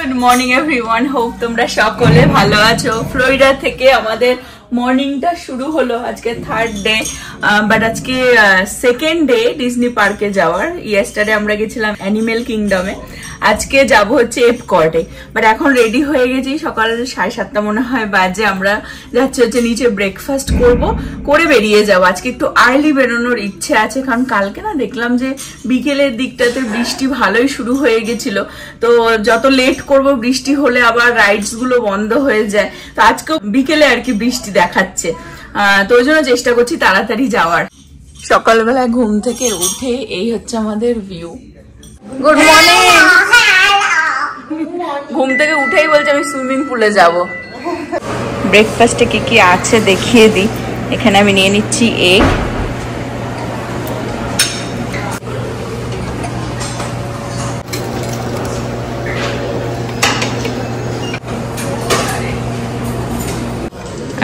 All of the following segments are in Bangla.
গুড মর্নিং এভরিওয়ান, হোপ তোমরা সকলে ভালো আছো। ফ্লোরিডা থেকে আমাদের মর্নিংটা শুরু হলো, আজকে থার্ড ডে, বাট আজকে সেকেন্ড ডে ডিজনি পার্কে যাওয়ার। ইয়েস্টারডে আমরা গেছিলাম অ্যানিমেল কিংডমে, আজকে যাব হচ্ছে এপকর্টে। বাট এখন রেডি হয়ে গেছি, সকাল 7:30 মনে হয় বাজে। আমরা যাচ্ছি হচ্ছে নিচে ব্রেকফাস্ট করে বেরিয়ে যাবো। আজকে একটু আর্লি বেরোনোর ইচ্ছে আছে, কারণ কালকে না দেখলাম যে বিকেলের দিকটাতে বৃষ্টি ভালোই শুরু হয়ে গেছিল। তো যত লেট করব বৃষ্টি হলে আবার রাইডস গুলো বন্ধ হয়ে যায়। তো আজকে বিকেলে আর কি বৃষ্টি দেখাচ্ছে, তো ওই জন্য চেষ্টা করছি তাড়াতাড়ি যাওয়ার। সকালবেলা ঘুম থেকে উঠে এই হচ্ছে আমাদের ভিউ। Good morning. ঘুম থেকে উঠেই বলছে আমি সুইমিং পুলে যাব। ব্রেকফাস্টে কি কি আছে দেখিয়ে দিই। এখানে আমি নিয়ে নিচ্ছি এগ,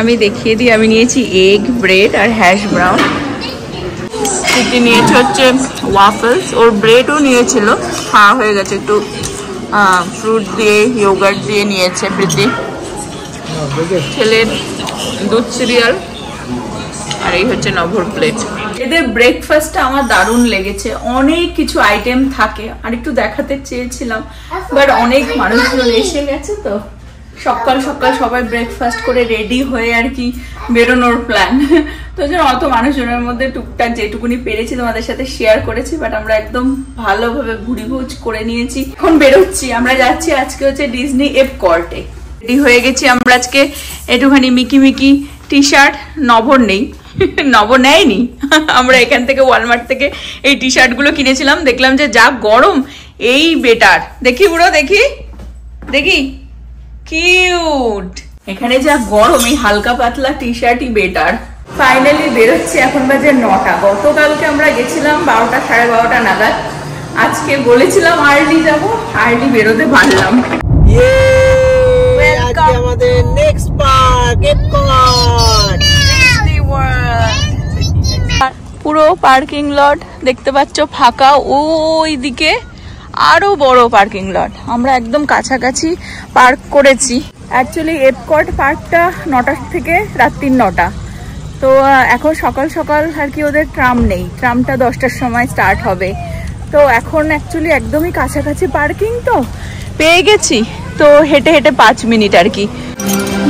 আমি দেখিয়ে দিই। আমি নিয়েছি এগ, ব্রেড আর হ্যাশ ব্রাউন। প্রীতি নিয়েছে হচ্ছে ওয়াফলস, ওর ব্রেডও নিয়েছিল, খাওয়া হয়ে গেছে। একটু ফ্রুট দিয়ে ইয়োগার্ট দিয়ে নিয়েছে প্রীতি। ছেলের দুধ সিরিয়াল, আর এই হচ্ছে নভর প্লেট। এদের ব্রেকফাস্টটা আমার দারুণ লেগেছে, অনেক কিছু আইটেম থাকে। আর একটু দেখাতে চেয়েছিলাম, বাট অনেক মানুষজন এসে গেছে, তো সকাল সকাল সবাই ব্রেকফাস্ট করে রেডি হয়ে আর কি বেরোনোর প্ল্যান। তো অত মানুষজনের মধ্যে টুকটাক যেটুকুনি পেরেছি তোমাদের সাথে শেয়ার করেছি, বাট আমরা একদম ভালোভাবে ঘুরিভোজ করে নিয়েছি। এখন বেরোচ্ছি, আমরা যাচ্ছি আজকে হচ্ছে ডিজনি এপকর্টে। রেডি হয়ে গেছি আমরা আজকে। একটুখানি মিকি মিকি টি শার্ট, নভর নেই, নভর নেয়নি। আমরা এখান থেকে ওয়ালমার্ট থেকে এই টি শার্ট গুলো কিনেছিলাম, দেখলাম যে যা গরম এই বেটার। দেখি বুড়ো, দেখি দেখি কিউট। এখানে যা গরম এই হালকা পাতলা টি শার্টই বেটার। ফাইনালি বেরোচ্ছি, এখন বাজে 9টা। গতকালকে আমরা গেছিলাম 12টা 12:30 নাগাদ। আজকে বলেছিলাম আর্লি যাব, আর্লি বেরোতে পারলাম। আমাদের নেক্সট পার্ক এপকর্ট। পুরো পার্কিং লট দেখতে পাচ্ছ ফাঁকা, ওই দিকে আরো বড় পার্কিং লট। আমরা একদম কাছাকাছি পার্ক করেছি। অ্যাকচুয়ালি এপকর্ট পার্কটা 9টা থেকে রাত্রি 9টা। তো এখন সকাল সকাল আর কি ওদের ট্রাম নেই, ট্রামটা 10টার সময় স্টার্ট হবে। তো এখন অ্যাকচুয়ালি একদমই কাছাকাছি পার্কিং, তো পেয়ে গেছি। তো হেঁটে হেঁটে 5 মিনিট আর কি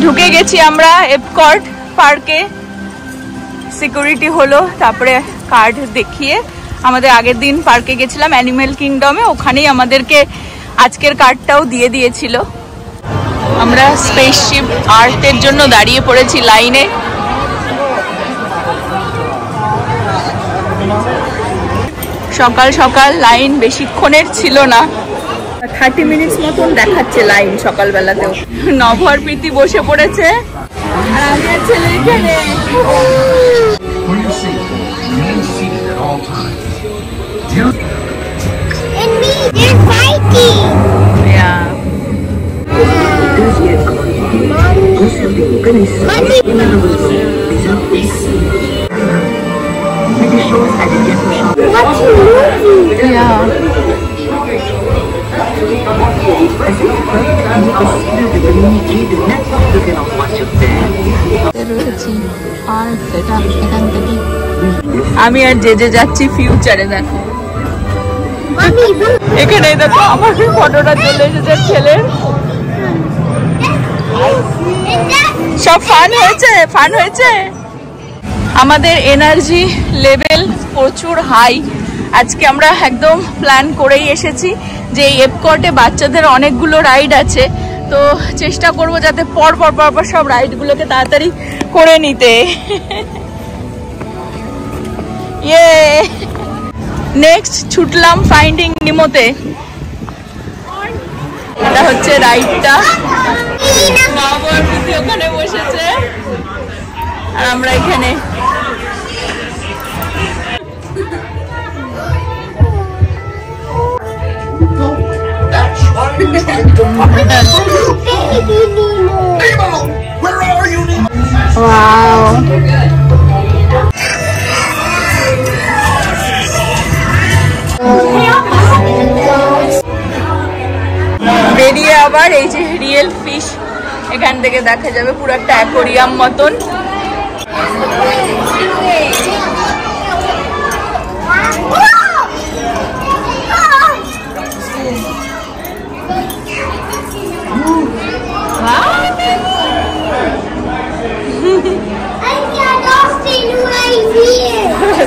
ঢুকে গেছি আমরা এপকর্ট পার্কে। সিকিউরিটি হলো, তারপরে কার্ড দেখিয়ে আমাদের আগের দিন পার্কে গেছিলাম অ্যানিমেল কিংডমে, ওখানেই আমাদেরকে আজকের কার্ডটাও দিয়ে দিয়েছিল। আমরা স্পেসশিপ আর্টের জন্য দাঁড়িয়ে পড়েছি লাইনে। সকাল সকাল লাইন বেশিক্ষণের ছিল না, 30 মিনিটস মতন দেখাচ্ছে লাইন সকালবেলাতেও। নভর প্রীতি বসে পড়েছে, আর আমি আর ছেলে এখানে। And me, they're fighting. Yeah. আমি আর যে যাচ্ছি ফিউচারে। দেখো এখানে, দেখো আমার ফটোটা চলে এসেছে ছেলের। সব ফান হয়েছে, ফান হয়েছে। আমাদের এনার্জি লেভেল প্রচুর হাই। আজকে আমরা একদম প্ল্যান করেই এসেছি যে এই এপকর্টে বাচ্চাদের অনেকগুলো রাইড আছে, তো চেষ্টা করব যাতে পরপর সব রাইডগুলোকে তাড়াতাড়ি করে নিতে। ইয়ে, নেক্সট ছুটলাম ফাইন্ডিং নিমোতে। এটা হচ্ছে রাইডটা, ওখানে বসেছে আর আমরা এখানে। Wow. আবার এই যে রিয়েল ফিশ এখান থেকে দেখা যাবে, পুরো একটা অ্যাকোরিয়াম মতন।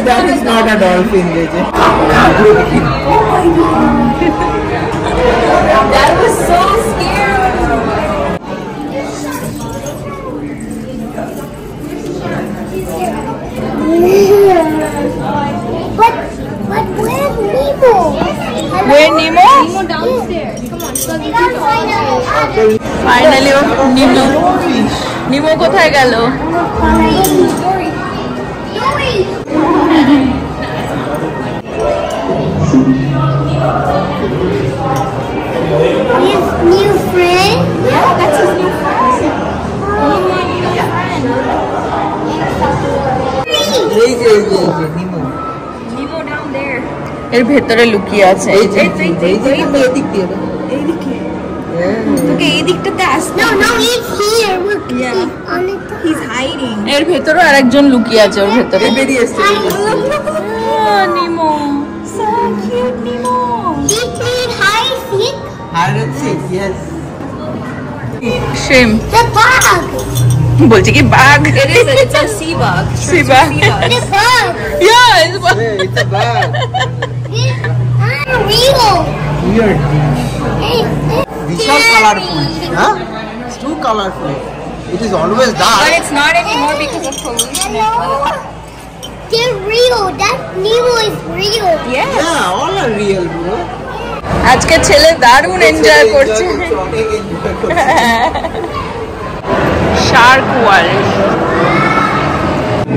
That is not a dolphin, Leje. That was so scary. But where's Nemo? Where Nemo? Nemo downstairs. Come on. Finally, Nemo. Nemo কোথায় গেল? His new friend? Yeah, that's his new friend. Nemo. Nemo down there. এর ভেতরে লুকিয়ে আছে। No, he's here. Look, he's on it. He's hiding. এর ভেতরে আরেকজন লুকিয়ে আছে ওর ভেতরে। নিমো, so cute Nemo. He played hide and seek. Hide and seek, yes. Shrimp. The bug. বলছি কি বাঘ? It's a sea bug. Sea bug. The bug. Yeah, it's bug. Hey, it's a bug. It's unreal. Weird. It's These are colorful. Huh? It's too colorful. It is always But dark. it's not anymore because of pollution. They're real. That Nemo is real. Yes. Yeah, all are real, bro. আজকে ছেলে দারুণ এনজয় করছে। Shark world.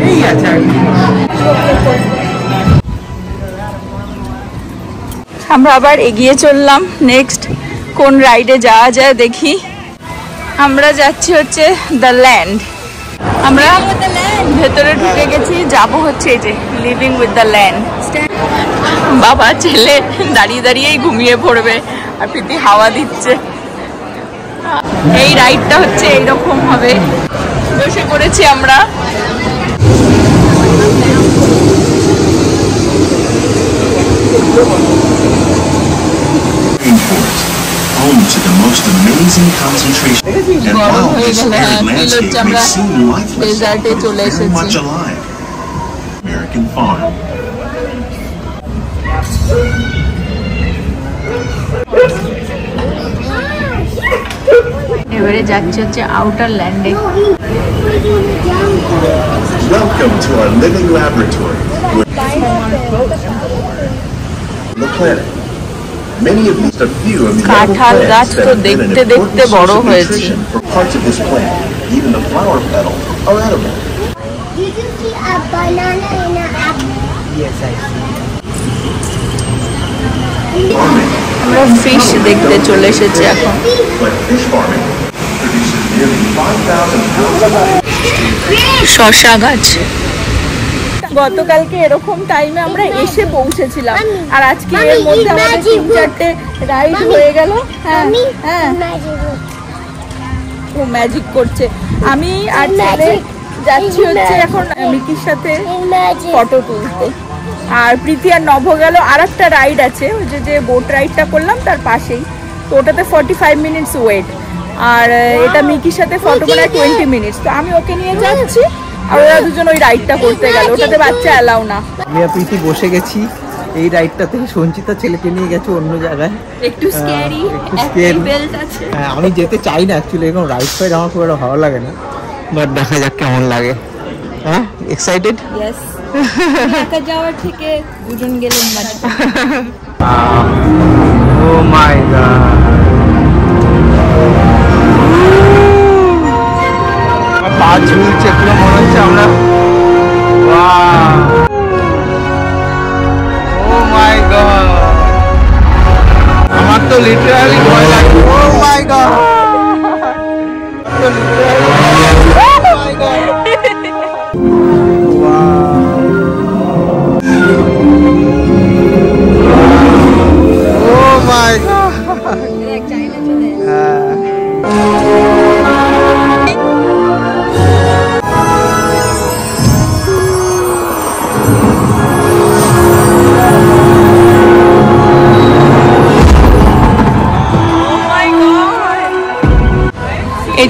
এই আছে আমরা আবার এগিয়ে চললাম, নেক্সট কোন রাইডে যাওয়া যায় দেখি। আমরা যাচ্ছি হচ্ছে দ্য ল্যান্ড। আমরা ভেতরে ঢুকে গেছি, যাব হচ্ছে এই যে লিভিং উইথ দ্য ল্যান্ড। বাবা ছেলে দাঁড়িয়ে দাঁড়িয়েই ঘুমিয়ে পড়বে, আর প্রীতি হাওয়া দিচ্ছে। এই রাইডটা হচ্ছে এইরকম হবে। বসে পড়েছি আমরা। Home to the most amazing concentration, and now this arid landscape may seem lifeless, but it's very much alive. American farm. এবারে যাচ্ছে হচ্ছে আউটার ল্যান্ডে। Welcome to our living laboratory. The planet. Many of these are few of the edible কাঁঠাল গাছ plants that তো have been an দেখতে দেখতে important বড় source of হয়েছে। nutrition for parts of this plant. Even the flower petals are edible. Did you see a banana in an apple? Yes, I see. Farming, আমরা ফিশ দেখতে চলে এসেছি এখন। but fish farming produces nearly 5,000 pounds of শসা গাছ। গতকালকে এরকম টাইমে আমরা এসে পৌঁছেছিলাম, আর আজকে এর মধ্যে আমাদের 3-4টে রাইড হয়ে গেল। হ্যাঁ হ্যাঁ, ও ম্যাজিক করছে। আমি আর ছেলে যাচ্ছি হচ্ছে এখন মিকির সাথে ফটো তুলতে, আর প্রীতি আর নভ গেল আর একটা রাইড আছে, ওই যে বোট রাইডটা করলাম তার পাশেই, তো ওটাতে 45 মিনিটস ওয়েট, আর এটা মিকির সাথে ফটো করা 20 মিনিটস। তো আমি ওকে নিয়ে যাচ্ছি, আর ওরা দুজন ওই রাইডটা করতে গেল, ওটাতে বাচ্চা অ্যালাউ না। আমি আর প্রীতি বসে গেছি এই রাইডটাতে। সঞ্চিতা ছেলেকে নিয়ে গেছে অন্য জায়গায়, একটু স্ক্যারি, একটু scary। বেল্ট আছে। হ্যাঁ, আমি যেতে চাই না অ্যাকচুয়ালি, এরকম রাইড ফাইড আমার খুব একটা ভালো লাগে না, বাট দেখা যাক কেমন লাগে। হ্যাঁ, এক্সাইটেড? ইয়েস, একা যাওয়ার থেকে দুজন গেলে মজা। ও মাই গড, পা ঝুলছে পুরো, মনে হচ্ছে আমরা ও মাই গড, আমার তো লিটারালি ভয় লাগে। ও মাই গড, তো লিটারালি ও মাই গড।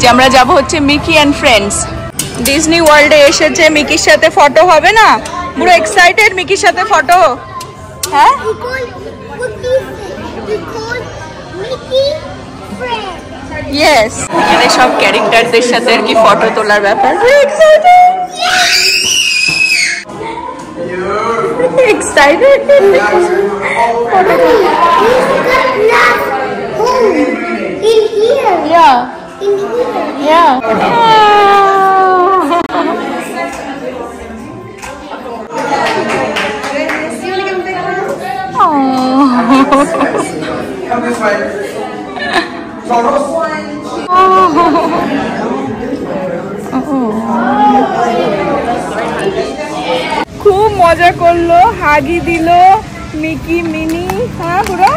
যে আমরা যাব হচ্ছে মিকি অ্যান্ড ফ্রেন্ডস। ডিজনি ওয়ার্ল্ডে এসেছে, মিকির সাথে ফটো হবে না? পুরো এক্সাইটেড মিকির সাথে ফটো। হ্যাঁ ইয়েস, এখানে সব ক্যারেক্টারদের সাথে আর কি ফটো তোলার ব্যাপার। এক্সাইটেড খুব মজা করলো, হাগি দিল মিকি মিনি। হ্যাঁ পুরো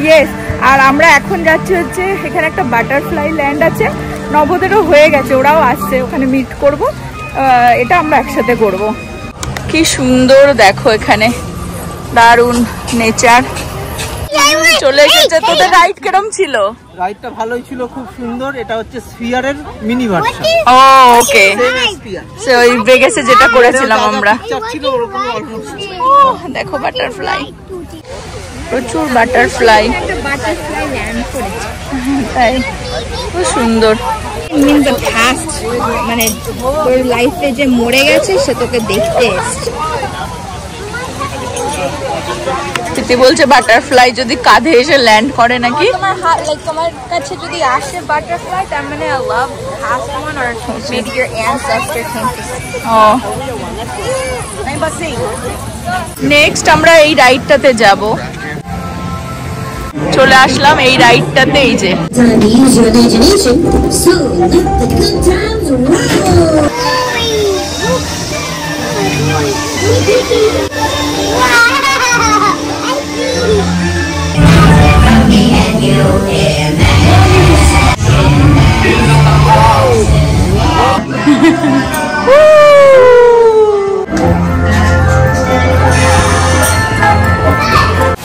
ইয়েস। আর আমরা এখন যাচ্ছি হচ্ছে এখানে একটা বাটারফ্লাই ল্যান্ড আছে, নবদেরও হয়ে গেছে, ওরাও আসছে, ওখানে মিট করব। এটা আমরা একসাথে করব। কি সুন্দর দেখো, এখানে দারুণ নেচার। চলে এসেছে। তোদের রাইড কিরম ছিল? রাইডটা ভালোই ছিল, খুব সুন্দর। এটা হচ্ছে স্ফিয়ারের মিনি ভার্সন। ও ওকে, সো ওই ভেগাসে যেটা করেছিলাম আমরা। ছিল ওরকম অলমোস্ট। দেখো বাটারফ্লাই, প্রচুর বাটারফ্লাই। তাই খুব সুন্দর। মানে তোর লাইফে যে মরে গেছে সে তোকে দেখতে এসছে। তিতি বলছে বাটারফ্লাই যদি কাঁধে এসে ল্যান্ড করে নাকি। তোমার কাছে যদি আসে বাটারফ্লাই, তার মানে a loved past one or maybe your ancestor came to see. Next আমরা এই রাইডটাতে যাব। চলে আসলাম এই রাইডটাতে। এই যে Time to use your imagination, so let the good times roll.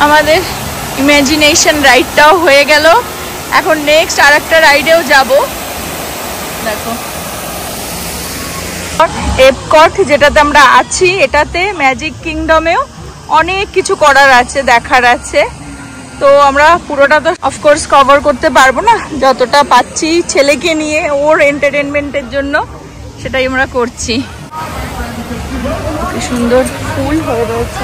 আমাদের ইমাজিনেশন রাইডটাও হয়ে গেল। এখন নেক্সট আর একটা রাইডেও যাব। দেখো এপকট যেটাতে আমরা আছি, এটাতে ম্যাজিক কিংডমেও অনেক কিছু করার আছে, দেখার আছে। তো আমরা পুরোটা তো অফকোর্স কভার করতে পারবো না, যতটা পাচ্ছি ছেলেকে নিয়ে ওর এন্টারটেনমেন্টের জন্য সেটাই আমরা করছি। কি সুন্দর ফুল হয়ে রয়েছে।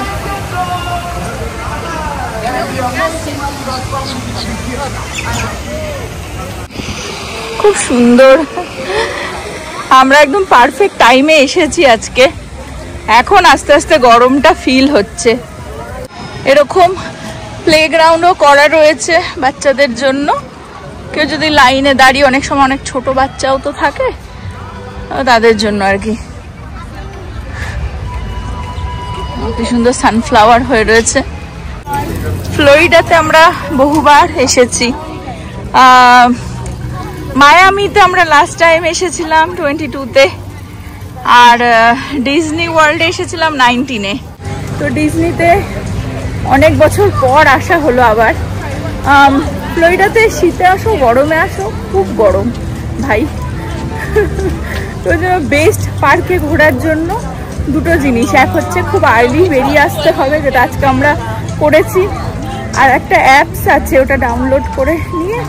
খুব সুন্দর। আমরা একদম পারফেক্ট টাইমে এসেছি আজকে। এখন আস্তে আস্তে গরমটা ফিল হচ্ছে। এরকম প্লেগ্রাউন্ডও করা রয়েছে বাচ্চাদের জন্য। কেউ যদি লাইনে দাঁড়িয়ে, অনেক সময় অনেক ছোট বাচ্চাও তো থাকে, তাদের জন্য আর কি। কি সুন্দর সানফ্লাওয়ার হয়ে রয়েছে। ফ্লোরিডাতে আমরা বহুবার এসেছি। মায়ামিতে আমরা লাস্ট টাইম এসেছিলাম 22-তে, আর ডিজনি ওয়ার্ল্ডে এসেছিলাম 19-এ। তো ডিজনিতে অনেক বছর পর আসা হলো আবার। ফ্লোরিডাতে শীতে আসো গরমে আসো, খুব গরম ভাই। তো জন্য বেস্ট পার্কে ঘোরার জন্য দুটো জিনিস, এক হচ্ছে খুব আর্লি বেরিয়ে আসতে হবে, যেটা আজকে আমরা করেছি। আর একটা অ্যাপস আছে, ওটা ডাউনলোড করে নিয়ে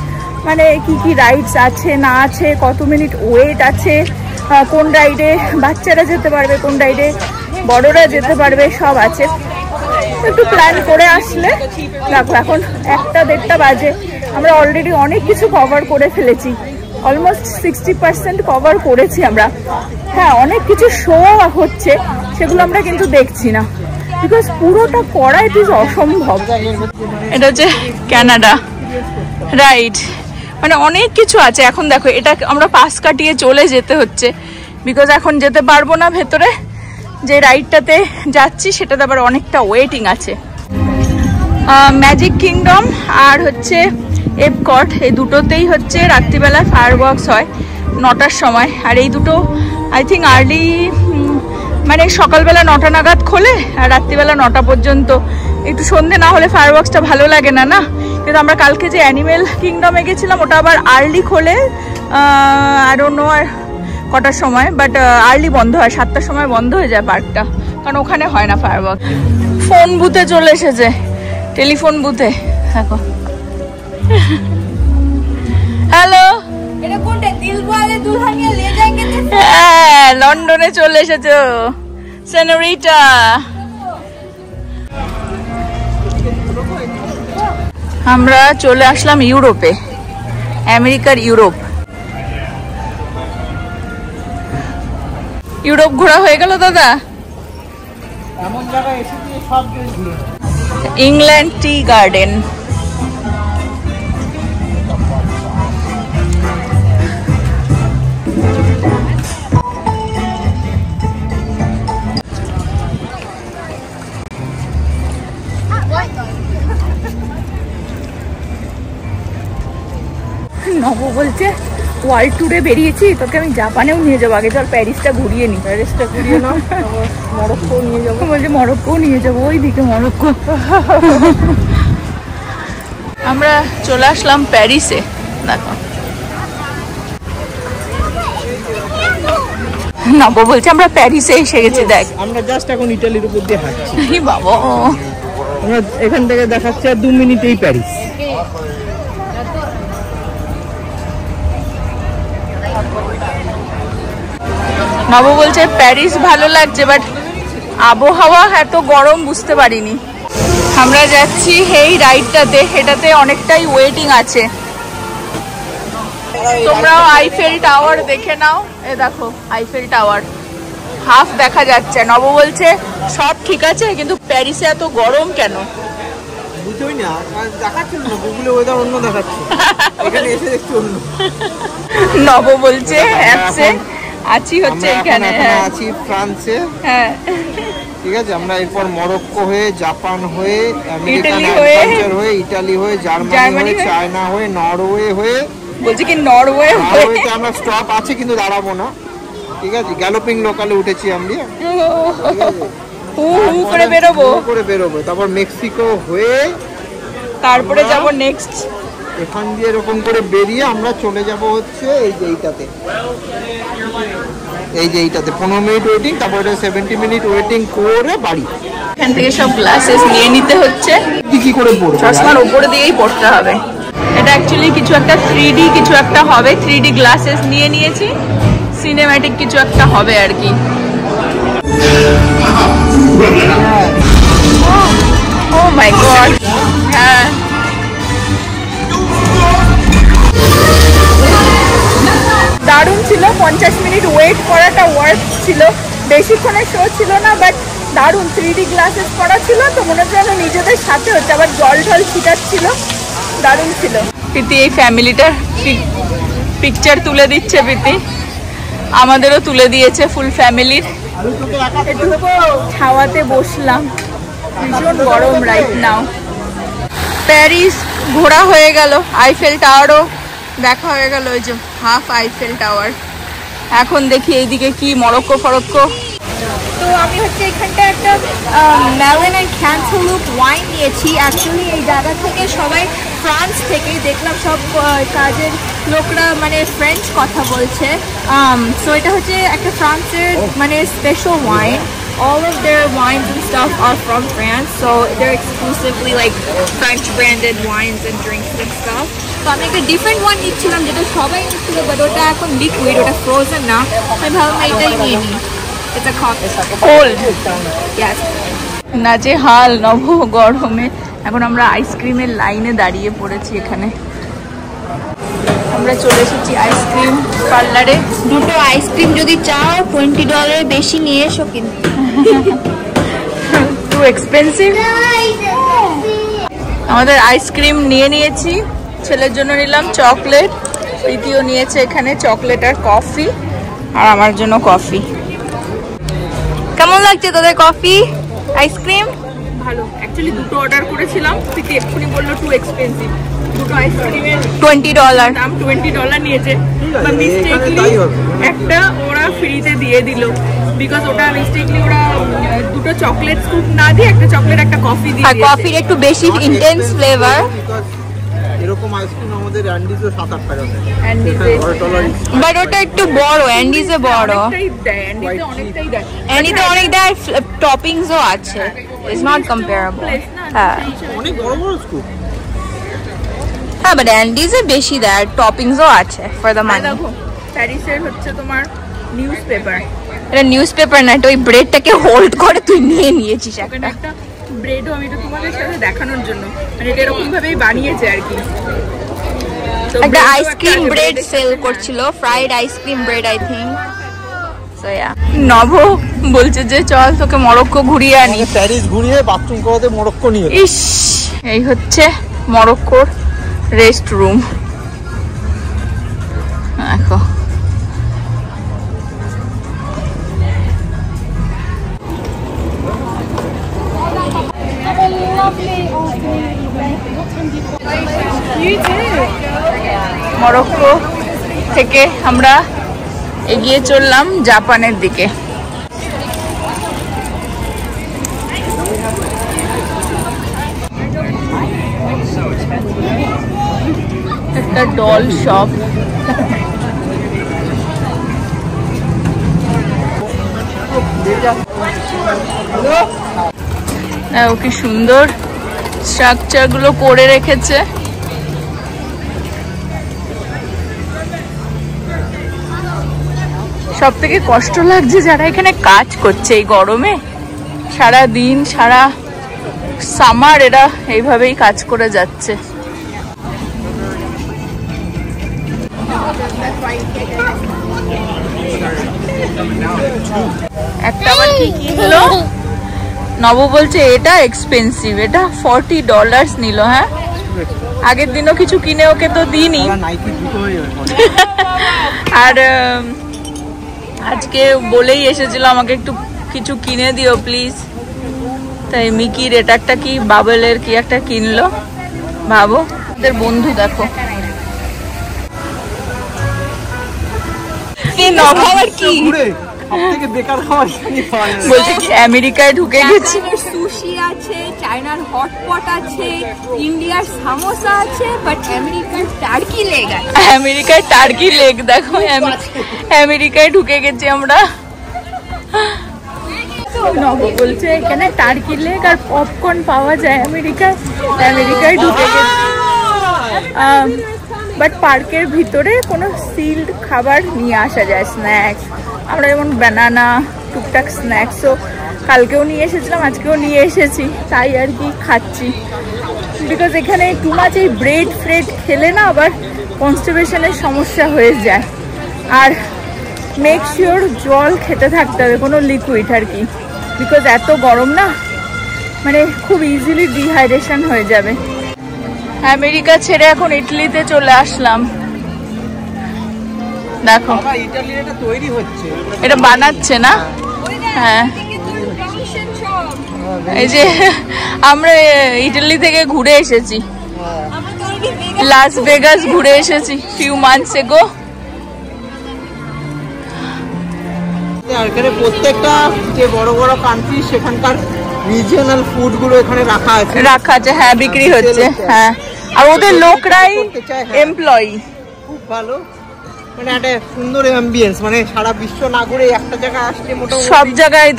মানে কি কি রাইডস আছে না আছে, কত মিনিট ওয়েট আছে, কোন রাইডে বাচ্চারা যেতে পারবে, কোন রাইডে বড়রা যেতে পারবে, সব আছে। একটু প্ল্যান করে আসলে। দেখো এখন 1টা-1:30 বাজে, আমরা অলরেডি অনেক কিছু কভার করে ফেলেছি। অলমোস্ট 60% কভার করেছি আমরা। হ্যাঁ, অনেক কিছু শো হচ্ছে, সেগুলো আমরা কিন্তু দেখছি না, বিকজ পুরোটা করা ইট ইজ অসম্ভব। এটা হচ্ছে কানাডা রাইড, মানে অনেক কিছু আছে। এখন দেখো এটা আমরা পাশ কাটিয়ে চলে যেতে হচ্ছে, বিকজ এখন যেতে পারবো না ভেতরে। যে রাইডটাতে যাচ্ছি সেটাতে আবার অনেকটা ওয়েটিং আছে। ম্যাজিক কিংডম আর হচ্ছে এপকট, এই দুটোতেই হচ্ছে রাত্রিবেলায় ফায়ারওয়ার্কস হয় 9টার সময়। আর এই দুটো আই থিঙ্ক আর্লি, মানে সকালবেলা 9টা নাগাদ খোলে আর রাত্রিবেলা 9টা পর্যন্ত একটু সন্ধে না হলে ফায়ারওয়ার্কসটা ভালো লাগে না না। কিন্তু আমরা কালকে যে অ্যানিমেল কিংডমে গেছিলাম ওটা আবার আর্লি খোলে, আই ডোন্ট নো আর কটার সময়, বাট আর্লি বন্ধ হয়, 7টার সময় বন্ধ হয়ে যায় পার্কটা, কারণ ওখানে হয় না ফায়ারওয়ার্ক। ফোন বুথে চলে এসেছে, টেলিফোন বুথে। দেখো, হ্যালো, এটা কোনটা? দিলওয়ালে দুলহানিয়া লে যাएंगे। হ্যাঁ, লন্ডনে চলে এসেছো সেনোরিটা। আমরা চলে আসলাম ইউরোপে, আমেরিকার ইউরোপ। ইউরোপ ঘোরা হয়ে গেল দাদা? এমন জায়গায় এসে দিয়ে সব দেশ ঘুরে ইংল্যান্ড টি গার্ডেন। নব বলছে ওয়ার্ল্ড ট্যুরে বেরিয়েছি, তোকে আমি জাপানেও নিয়ে যাবো, আগে চল প্যারিসটা ঘুরিয়ে নি। প্যারিসটা ঘুরিয়ে নাও, মরক্কো নিয়ে যাবো। বলছে মরক্কোও নিয়ে যাবো, ওইদিকে মরক্কো। আমরা চলে আসলাম প্যারিসে। দেখো, নব বলছে আমরা প্যারিসে এসে গেছি। দেখ, আমরা জাস্ট এখন ইটালির উপর দিয়ে হাঁটছি। বাবা, আমরা এখান থেকে দেখাচ্ছে 2 মিনিটেই প্যারিস। নব বলছে প্যারিস ভালো লাগছে, বাট আবহাওয়া এত গরম বুঝতে পারিনি। আমরা যাচ্ছি এই রাইডটাতে, এটাতে অনেকটাই ওয়েটিং আছে। তোমরাও আইফেল টাওয়ার দেখে নাও। এ দেখো আইফেল টাওয়ার, হাফ দেখা যাচ্ছে। নব বলছে সব ঠিক আছে, কিন্তু প্যারিসে এত গরম কেন? বুঝোই না, দেখাচ্ছিল না গুগলে ওয়েদার অন্য দেখাচ্ছে, এখানে এসে দেখছি অন্য। নব বলছে অ্যাপসে আছি হচ্ছে এখানে, আছি ফ্রান্সে। হ্যাঁ, ঠিক আছে, আমরা এরপর মরক্কো হয়ে, জাপান হয়ে, আমেরিকান ইটালি অ্যাডভেঞ্চার হয়ে, ইটালি হয়ে, জার্মানি হয়ে, চায়না হয়ে, নরওয়ে হয়ে। বলছে কি নরওয়ে নরওয়েতে আমরা স্টপ আছে কিন্তু দাঁড়াবো না। ঠিক আছে, গ্যালোপিং লোকালে উঠেছি আমরা, হু হু করে বেরোবো। তারপর মেক্সিকো হয়ে তারপরে যাব নেক্সট। এখান দিয়ে এরকম করে বেরিয়ে আমরা চলে যাব হচ্ছে এই যে এইটাতে, 15 মিনিট ওয়েটিং, তারপর 70 মিনিট ওয়েটিং করে বাড়ি। এখান থেকে সব গ্লাসেস নিয়ে নিতে হচ্ছে, কি করে পড়বো, চশমার উপরে দিয়েই পড়তে হবে। এটা অ্যাকচুয়ালি কিছু একটা 3D কিছু একটা হবে, 3D গ্লাসেস নিয়ে নিয়েছি, সিনেম্যাটিক কিছু একটা হবে আর কি। ও মাই গড, হ্যাঁ দারুণ ছিল। 50 মিনিট ওয়েট করাটা ওয়ার্থ ছিল, বেশিক্ষণের শো ছিল না, বাট দারুণ। 3D গ্লাসেস করা ছিল তো মনে হচ্ছে আমরা নিজেদের সাথে হচ্ছে, আবার জল ঢল ছিটাচ্ছিল, দারুণ ছিল। প্রীতি এই ফ্যামিলিটার পিকচার তুলে দিচ্ছে, প্রীতি আমাদেরও তুলে দিয়েছে ফুল ফ্যামিলির। একটু ছাওয়াতে বসলাম, ভীষণ গরম রাইট নাও। প্যারিস ঘোরা হয়ে গেল, আইফেল টাওয়ারও দেখা হয়ে গেল, ওই যে হাফ আইফেল টাওয়ার। এখন দেখি এইদিকে কি মরক্কো ফরক্কো। তো আমি হচ্ছে এখানটা একটা মেলন অ্যান্ড ক্যান্টালুপ ওয়াইন নিয়েছি। অ্যাকচুয়ালি এই জায়গা থেকে সবাই ফ্রান্স থেকে দেখলাম, সব কাজের লোকরা মানে ফ্রেঞ্চ কথা বলছে। সো এটা হচ্ছে একটা ফ্রান্সের মানে special wine. All of their wines and stuff are from France, so they're exclusively like French branded wines and drinks and stuff. So আমি একটা ডিফারেন্ট ওয়ান নিচ্ছিলাম যেটা সবাই নিচ্ছিল, বাট ওটা এখন লিকুইড, ওটা ফ্রোজেন না। আমি ভাবলাম এটাই নিয়ে নিই। It's a coffee. Cold, Yes. না যে হাল নব গরমে। এখন আমরা আইসক্রিমের লাইনে দাঁড়িয়ে পড়েছি। এখানে আমরা চলে এসেছি আইসক্রিম পার্লারে। দুটো আইসক্রিম যদি চাও $20 বেশি নিয়ে এসো কিন্তু। Too expensive. আমাদের আইসক্রিম নিয়ে নিয়েছি, ছেলের জন্য নিলাম চকলেট, প্রীতিও নিয়েছে এখানে চকলেট আর কফি, আর আমার জন্য কফি। কেমন লাগছে তোদের কফি আইসক্রিম? ভালো। অ্যাকচুয়ালি দুটো অর্ডার করেছিলাম, প্রীতি এক্ষুনি বললো টু এক্সপেন্সিভ। দুটো আইসক্রিমের $20 দাম $20 নিয়েছে, বা মিস্টেকলি একটা ওরা ফ্রিতে দিয়ে দিল। বিকজ ওটা মিস্টেকলি ওরা দুটো চকলেট স্কুপ না দিয়ে একটা চকলেট একটা কফি দিয়ে আর কফির একটু বেশি ইন্টেন্স ফ্লেভার। এরকম আইসক্রিম আমাদের অ্যান্ডিজে 7-8 টাকা দেয়, অ্যান্ডিজে বাট ওটা একটু বড়, অ্যান্ডিজে বড়, অনেকটাই দেয়, অনেকটাই দেয়। অ্যান্ডিতে অনেক দেয়, টপিংসও আছে, ইটস নট কম্পারেবল। হ্যাঁ অনেক বড় বড় স্কুপ। হ্যাঁ বাট অ্যান্ডিজে বেশি দেয়, টপিংসও আছে ফর দ্য মানি। দেখো প্যারিসের হচ্ছে তোমার নিউজ পেপার, এটা নিউজ পেপার না, এটা ওই ব্রেডটাকে হোল্ড করে তুই নিয়ে নিয়েছিস ওখানে একটা। একটা ব্রেডও আমি এটা তোমাদের সাথে দেখানোর জন্য, মানে এটা এরকম ভাবেই বানিয়েছে আর কি। তো একটা bread ও আইসক্রিম একটা ব্রেড bread সেল করছিল, fried ice cream bread I think. So yeah, নভ বলছে যে চল তোকে মরক্কো ঘুরিয়ে আনি। প্যারিস ঘুরিয়ে বাথরুম করাতে মরক্কো নিয়ে। ইস, এই হচ্ছে মরক্কোর রেস্ট রুম। দেখো মরক্কো থেকে আমরা এগিয়ে চললাম জাপানের দিকে। একটা ডল শপ, কি সুন্দর স্ট্রাকচার গুলো করে রেখেছে। সব থেকে কষ্ট লাগছে যারা এখানে কাজ করছে এই গরমে, সারা দিন সারা সামার এরা এইভাবেই কাজ করে যাচ্ছে। একটা আবার কি কিনলো, নব বলছে এটা এক্সপেন্সিভ, এটা $40 নিল। হ্যাঁ, আগের দিনও কিছু কিনে ওকে তো দিইনি, আর আজকে বলেই এসেছিল আমাকে একটু কিছু কিনে দিও প্লিজ। তাই মিকির এটা একটা কি বাবলের কি একটা কিনলো। ভাবো ওদের বন্ধু দেখো বলছে কি আমেরিকায় ঢুকে গেছি। সুশি আছে, চায়নার হটপট আছে, ইন্ডিয়ার সামোসা আছে, বাট আমেরিকার টার্কি লেগ আছে। আমেরিকায় টার্কি লেগ দেখো, আমেরিকায় ঢুকে গেছি আমরা। নব বলছে এখানে টার্কি লেগ আর পপকর্ন পাওয়া যায় আমেরিকায়, আমেরিকায় ঢুকে গেছি। বাট পার্কের ভিতরে কোনো সিল্ড খাবার নিয়ে আসা যায়, স্ন্যাক্স। আমরা যেমন ব্যানানা, টুকটাক স্ন্যাক্সও কালকেও নিয়ে এসেছিলাম, আজকেও নিয়ে এসেছি, তাই আর কি খাচ্ছি। বিকজ এখানে টু মাছ এই ব্রেড ফ্রেড খেলে না আবার কনস্টিপেশনের সমস্যা হয়ে যায়। আর মেক শিওর জল খেতে থাকতে হবে, কোনো লিকুইড আর কি, বিকজ এত গরম না, মানে খুব ইজিলি ডিহাইড্রেশন হয়ে যাবে। আমেরিকা ছেড়ে এখন ইটালিতে চলে আসলাম। দেখো এটা বানাচ্ছে না। হ্যাঁ, এই যে আমরা ইটালি থেকে ঘুরে এসেছি, লাস ভেগাস ঘুরে এসেছি ফিউ মান্থস এগো। এখানে প্রত্যেকটা যে বড় বড় কান্ট্রি সেখানকার রিজিওনাল ফুড গুলো এখানে রাখা আছে। হ্যাঁ, বিক্রি হচ্ছে। হ্যাঁ, আর ওদের লোকরাই এমপ্লয়ি। খুব ভালো, মানে একটা সুন্দর অ্যাম্বিয়েন্স, মানে সারা বিশ্ব না ঘুরে একটা জায়গায় আসলে মোটামুটি সব জায়গায়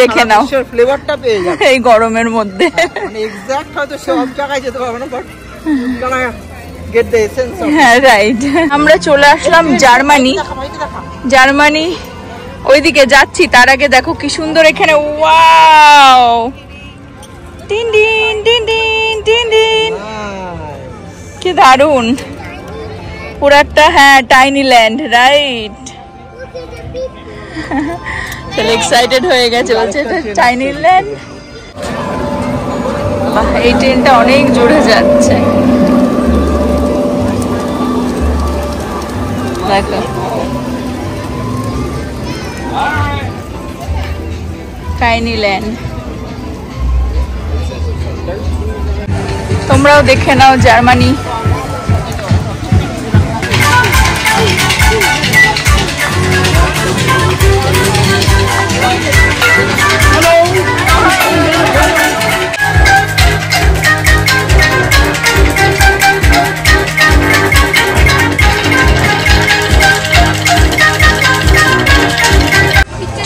দেখে নাও, ফ্লেভারটা পেয়ে যাবে এই গরমের মধ্যে। মানে এক্সাক্ট হয়তো সব জায়গায় যেতে পারবে না, but get the essence of. হ্যাঁ, রাইট। আমরা চলে আসলাম জার্মানি। জার্মানি ওইদিকে যাচ্ছি, তার আগে দেখো কি সুন্দর এখানে, wow, tin tin tin tin tin tin, কি দারুন পুরো একটা। হ্যাঁ, টাইনি ল্যান্ড, রাইট। চলে এক্সাইটেড হয়ে গেছে, বলছে এটা টাইনি ল্যান্ড। বাহ, এই ট্রেনটা অনেক জোরে যাচ্ছে, দেখো টাইনি ল্যান্ড। তোমরাও দেখে নাও জার্মানি।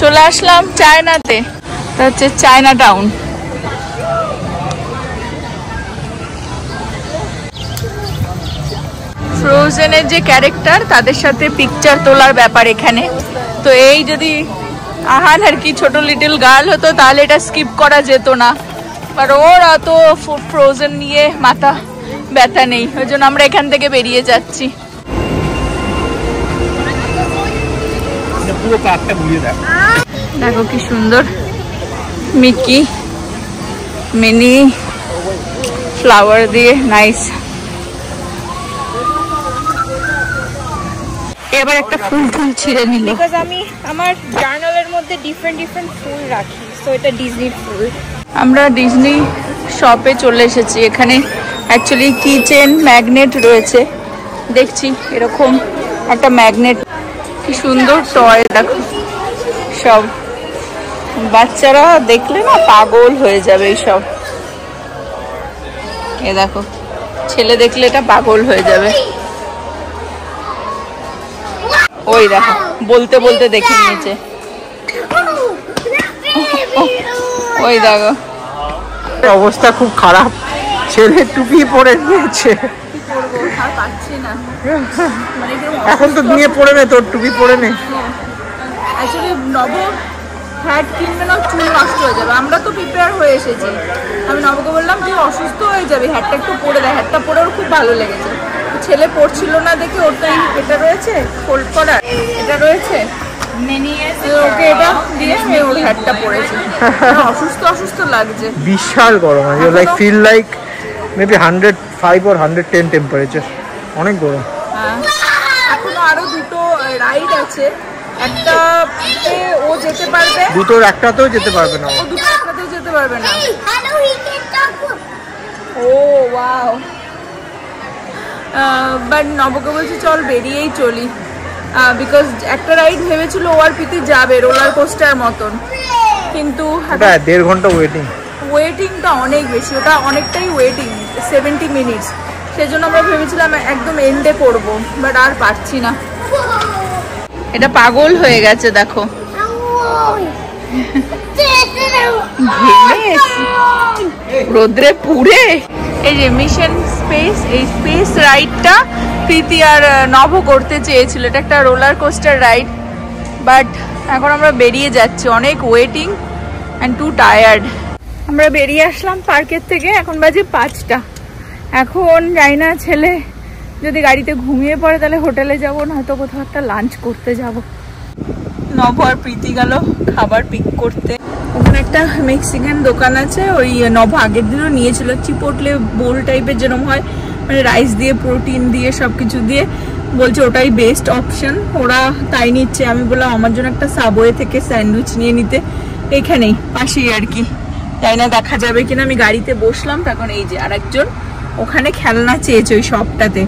চলে আসলাম চায়নাতে, এটা হচ্ছে চায়না টাউন। ফ্রোজেনের যে ক্যারেক্টার তাদের সাথে পিকচার তোলার ব্যাপার এখানে। তো এই যদি আহান আর কি ছোট লিটল গার্ল হতো তাহলে এটা স্কিপ করা যেত না, আর ওর অত ফ্রোজেন নিয়ে মাথা ব্যথা নেই, ওই জন্য আমরা এখান থেকে বেরিয়ে যাচ্ছি। পুরো পার্কটা ঘুরিয়ে দেখ, দেখো কি সুন্দর মিকি মিনি ফ্লাওয়ার দিয়ে, নাইস। এবার একটা ফুল ছিঁড়ে নিল, বিকজ আমি আমার জার্নালের মধ্যে ডিফারেন্ট ফুল রাখি, সো এটা ডিজনি ফুল। আমরা ডিজনি শপে চলে এসেছি। এখানে অ্যাকচুয়ালি কিচেন ম্যাগনেট রয়েছে, দেখছি এরকম একটা ম্যাগনেট, কি সুন্দর টয় দেখো, সব বাচ্চারা দেখলে না পাগল হয়ে যাবে এইসব। এ দেখো, ছেলে দেখলে এটা পাগল হয়ে যাবে। ওই দেখো, বলতে বলতে দেখে নিয়েছে। ওই দেখো, অবস্থা খুব খারাপ, ছেলে টুপি পরে নিয়েছে। এখন তো নিয়ে পড়ে নে, তোর টুপি পরে নে। অ্যাকচুয়ালি নব হ্যাট কিনবে না, চুল নষ্ট হয়ে যাবে। আমরা তো প্রিপেয়ার হয়ে এসেছি। আমি নবকে বললাম তুই অসুস্থ হয়ে যাবে, হ্যাটটা একটু পরে দেয়। হ্যাটটা পরে ওর খুব ভালো লেগেছে। ছেলে পড়ছিল না দেখে ওটাই, এটা রয়েছে ফোল্ড করার, এটা রয়েছে, ওকে এটা দিয়ে আমি ওর হ্যাটটা পরেছি। অসুস্থ লাগছে, বিশাল গরম আছে, like feel like maybe 105 or 110 temperature, অনেক গরম। এখনো আরো দুটো রাইড আছে, একটা ও যেতে পারবে, দুটোর একটাতেও যেতে পারবে না, ও দুটো একটাতেও যেতে পারবে না। ও ওয়াও, বাট নবকে বলছি চল বেরিয়েই চলি, বিকজ একটা রাইড ভেবেছিল ও আর প্রীতি যাবে রোলার কোস্টার মতন, কিন্তু 1.5 ঘন্টা ওয়েটিংটা অনেক বেশি, ওটা অনেকটাই ওয়েটিং, 70 মিনিটস। সেজন্য আমরা ভেবেছিলাম একদম এন্ডে করবো, বাট আর পারছি না। এটা পাগল হয়ে গেছে দেখো, রোদ্রে পুড়ে। এই যে মিশন স্পেস, এই স্পেস রাইডটা প্রীতি আর নভ করতে চেয়েছিল, এটা একটা রোলার কোস্টার রাইড, বাট এখন আমরা বেরিয়ে যাচ্ছি, অনেক ওয়েটিং অ্যান্ড টু টায়ার্ড। আমরা বেরিয়ে আসলাম পার্কের থেকে, এখন বাজে 5টা। এখন যাই না, ছেলে যদি গাড়িতে ঘুমিয়ে পড়ে তাহলে হোটেলে যাবো, নয়তো কোথাও একটা লাঞ্চ করতে যাব। নভ আর প্রীতি গেল খাবার পিক করতে। ওখানে একটা মেক্সিকান দোকান আছে, ওই নভ আগের দিনও নিয়েছিল, চিপোটলে বোল টাইপের যেরকম হয়, মানে রাইস দিয়ে প্রোটিন দিয়ে সবকিছু দিয়ে, বলছে ওটাই বেস্ট অপশন, ওরা তাই নিচ্ছে। আমি বললাম আমার জন্য একটা সাবওয়ে থেকে স্যান্ডউইচ নিয়ে নিতে, এখানেই পাশেই আর কি, তাই না দেখা যাবে কিনা। আমি গাড়িতে বসলাম, তখন এই যে আরেকজন ওখানে খেলনা চেয়েছে ওই শপটাতে,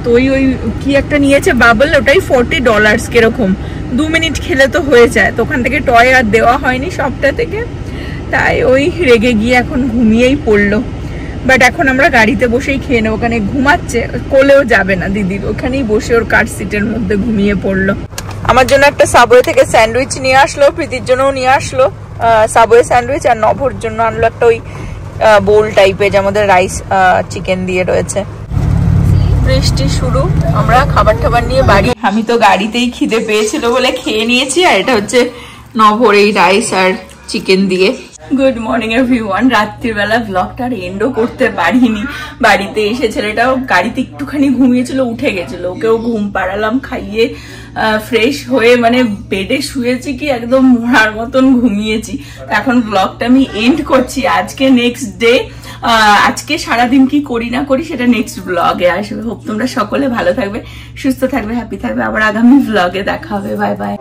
তো ওই কি একটা নিয়েছে বাবল, ওটাই $40 কিরকম, 2 মিনিট খেলে তো হয়ে যায়। তো ওখান থেকে টয় আর দেওয়া হয়নি শপটা থেকে, তাই ওই রেগে গিয়ে এখন ঘুমিয়েই পড়লো। বাট এখন আমরা গাড়িতে বসেই খেয়ে নেবো, ওখানে ঘুমাচ্ছে, কোলেও যাবে না দিদির, ওখানেই বসে ওর কার সিটের মধ্যে ঘুমিয়ে পড়লো। আমার জন্য একটা সাবওয়ে থেকে স্যান্ডউইচ নিয়ে আসলো, প্রীতির জন্যও নিয়ে আসলো সাবওয়ে স্যান্ডউইচ, আর নভর জন্য আনলো একটা ওই বোল টাইপের, যার মধ্যে রাইস চিকেন দিয়ে রয়েছে। বৃষ্টি শুরু, আমরা খাবার টাবার নিয়ে বাড়ি, আমি তো গাড়িতেই খিদে পেয়েছিল বলে খেয়ে নিয়েছি, আর এটা হচ্ছে নভর এই রাইস আর চিকেন দিয়ে। Good morning everyone. রাত্রিবেলা ব্লগটা আর এন্ডও করতে পারিনি, বাড়িতে এসে ছেলেটাও গাড়িতে একটুখানি ঘুমিয়েছিল, উঠে গেছিল, ওকেও ঘুম পাড়ালাম, খাইয়ে ফ্রেশ হয়ে মানে বেডে শুয়েছি, কি একদম মরার মতন ঘুমিয়েছি। এখন ব্লগটা আমি এন্ড করছি। আজকে নেক্সট ডে, আজকে সারাদিন কি করি না করি সেটা নেক্সট ব্লগে আসবে। হোপ তোমরা সকলে ভালো থাকবে, সুস্থ থাকবে, হ্যাপি থাকবে। আবার আগামী ব্লগে দেখা হবে। Bye bye.